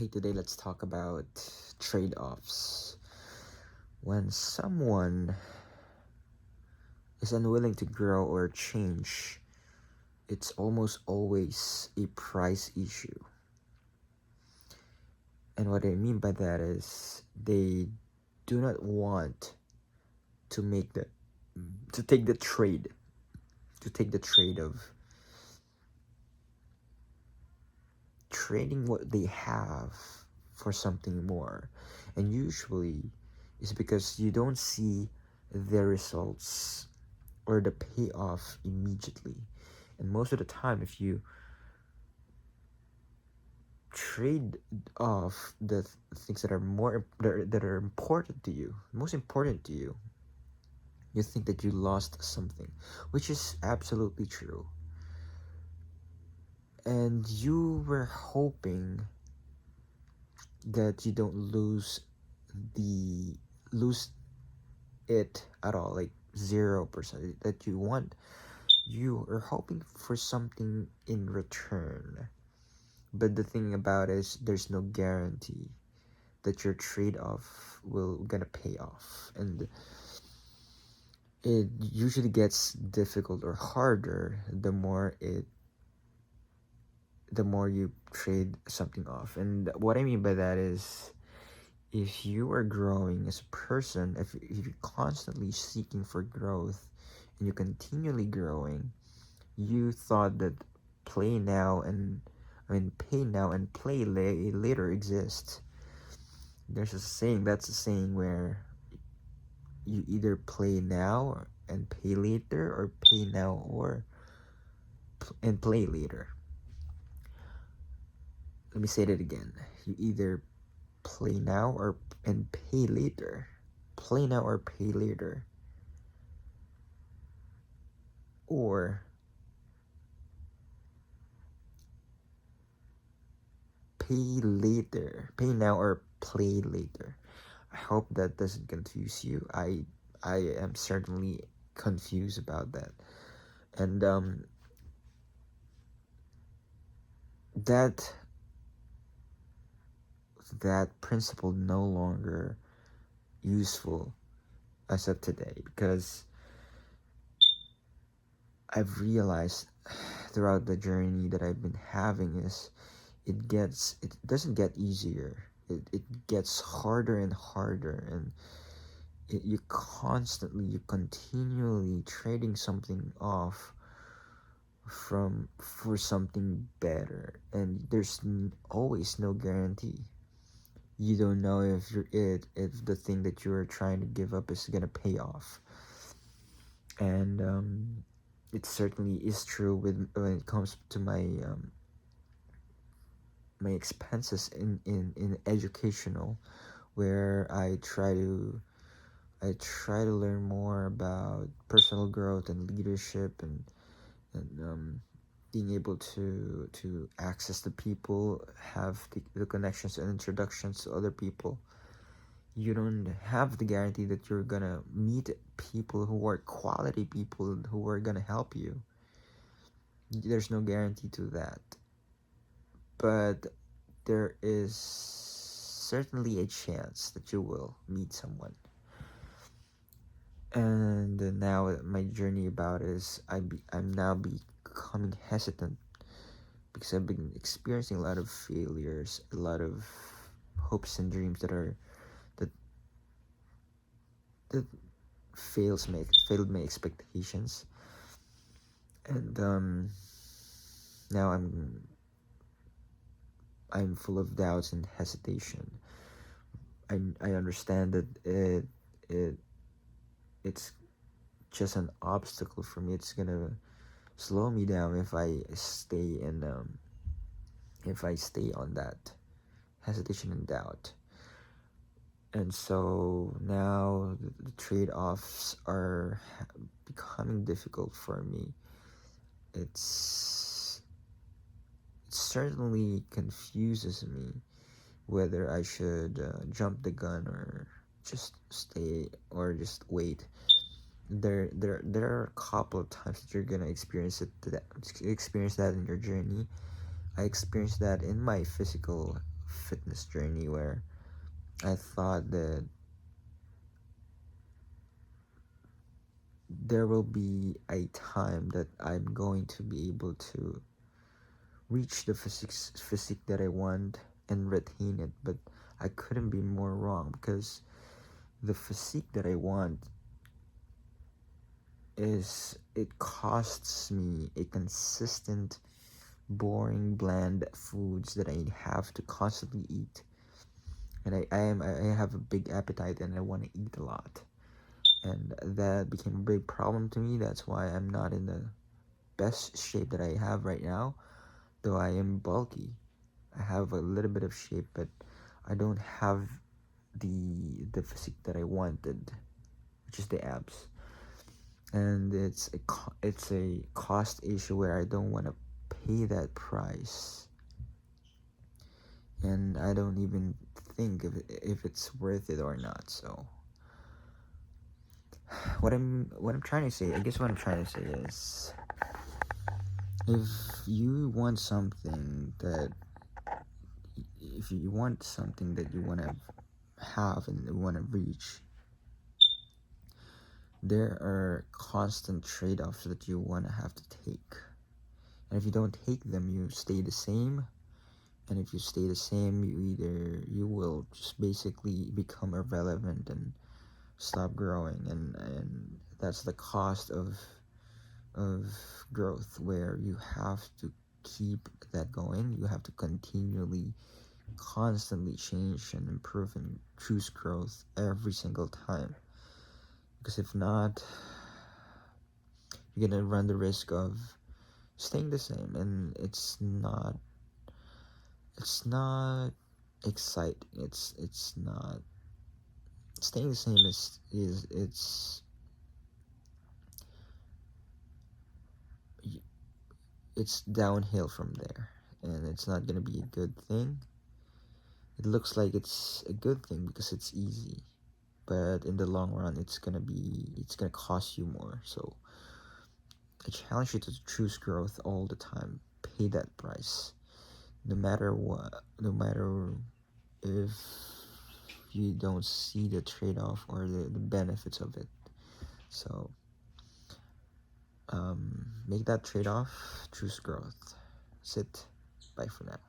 Hey, today let's talk about trade offs. When someone is unwilling to grow or change, it's almost always a price issue. And what I mean by that is they do not want to make the to take the trade to take the trade of trading what they have for something more. And usually it's because you don't see the results or the payoff immediately. And most of the time, if you trade off the things that are that are important to you, most important to you, you think that you lost something, which is absolutely true. And you were hoping that you don't the lose it at all, like 0%. That you are hoping for something in return. But the thing about it is there's no guarantee that your trade-off will gonna pay off. And it usually gets difficult or harder the more you trade something off. And what I mean by that is if you are growing as a person, if you're constantly seeking for growth and you're continually growing, you thought that play now and pay now and later exists. There's a saying, that's a saying where you either play now and pay later, or pay now and play later. Let me say that again. You either play now or and pay later. Play now or pay later. Or pay later. Pay now or play later. I hope that doesn't confuse you. I am certainly confused about that. And that that principle no longer useful as of today, because I've realized throughout the journey that I've been having is it doesn't get easier. It gets harder and harder, and you continually trading something off for something better, and there's always no guarantee. You don't know if the thing that you're trying to give up is gonna pay off. And it certainly is true when it comes to my expenses in educational, where I try to learn more about personal growth and leadership, and being able to access the people, have the connections and introductions to other people. You don't have the guarantee that you're gonna meet people who are quality people who are gonna help you. There's no guarantee to that, but there is certainly a chance that you will meet someone. And now my journey about is I'm now becoming hesitant, because I've been experiencing a lot of failures, a lot of hopes and dreams that that failed my expectations. And now I'm full of doubts and hesitation. I understand that it it's just an obstacle for me. It's gonna slow me down if I stay on that hesitation and doubt. And so now the trade-offs are becoming difficult for me. It's it certainly confuses me whether I should jump the gun or just stay or just wait. There are a couple of times that you're gonna experience that in your journey. I experienced that in my fitness journey where I thought that there will be a time that I'm going to be able to reach the physique that I want and retain it, but I couldn't be more wrong, because the physique that I want is, it costs me a consistent, boring, bland foods that I have to constantly eat. And I have a big appetite and I want to eat a lot. And that became a big problem to me. That's why I'm not in the best shape that I have right now. Though I am bulky, I have a little bit of shape, but I don't have the physique that I wanted, which is the abs. And it's a cost issue where I don't want to pay that price, and I don't even think if it's worth it or not. So what I'm trying to say, I guess what I'm trying to say is, if you want something that if you want something that you want to have and you want to reach, there are constant trade-offs that you want to have to take. And if you don't take them, you stay the same. And if you stay the same, you will just basically become irrelevant and stop growing. And that's the cost of growth, where you have to keep that going. You have to continually, constantly change and improve and choose growth every single time. Because if not, you're gonna run the risk of staying the same, and it's not exciting. It's not staying the same. Is it's downhill from there, and it's not gonna be a good thing. It looks like it's a good thing because it's easy, but in the long run, it's gonna cost you more. So I challenge you to choose growth all the time. Pay that price, no matter what. No matter if you don't see the trade-off or the benefits of it. So make that trade-off. Choose growth. That's it. Bye for now.